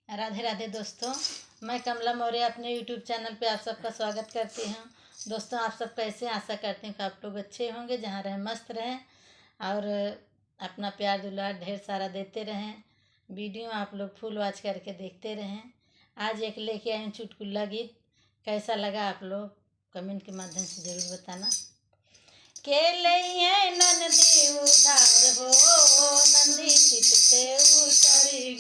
राधे राधे दोस्तों, मैं कमला मौर्य अपने यूट्यूब चैनल पे आप सबका स्वागत करती हूँ। दोस्तों, आप सब कैसे? आशा करती हूँ कि आप लोग अच्छे होंगे, जहाँ रहें मस्त रहें और अपना प्यार दुलार ढेर सारा देते रहें। वीडियो आप लोग फुल वॉच करके देखते रहें। आज एक लेके आई हूँ चुटकुला गीत। कैसा लगा आप लोग कमेंट के माध्यम से ज़रूर बताना। के लिए नंदी उधार हो, नंदी चित से उतर गई।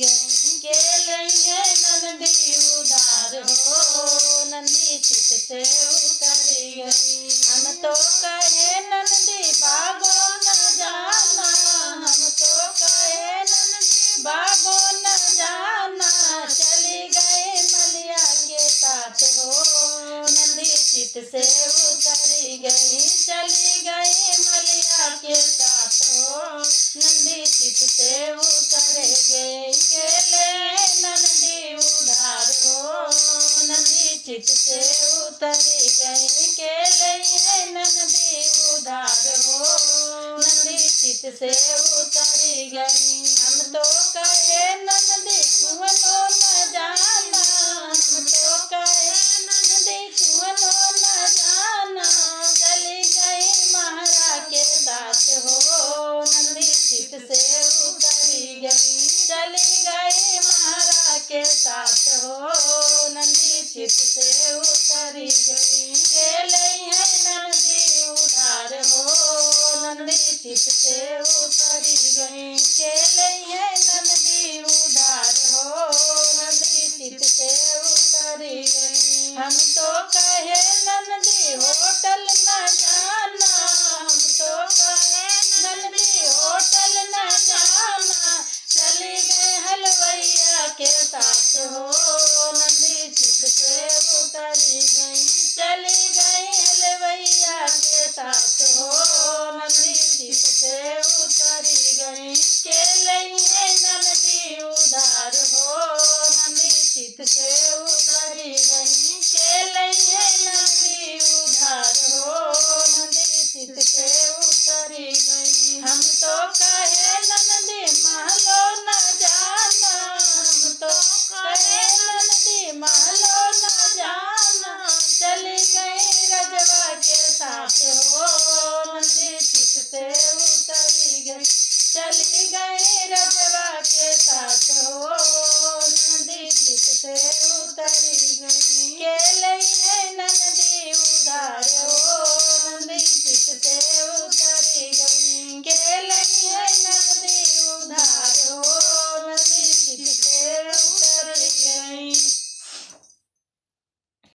के लिए नंदी उधार हो, नंदी चित से उतर गई। हम तो कहे नंदी बागो न जाना, हम तो कहे नंदी बागो न जाना। चली गए मलिया के साथ हो, नंदी चित से उतर गई। चली गई मलिया के साथ हो, नंदी चित से उतर गई। केले नंदी उधार हो, नंदी चित से उतर गई। केले नंदी उधार हो, नंदी चित से उतर गई। हम तो कहे नंदी कुआनो न जाना, हम तो कहे नंदी कुआनो न जाना। चली गई महारा के साथ हो, नंदी चित से उतर गई। चली गई महारा के साथ हो, नंदी चित से उतर गई। केले नंदी उधार हो, नंदी चित से उतर गई। केले नंदी उधार हो, नंदी चित से उतर गई। हम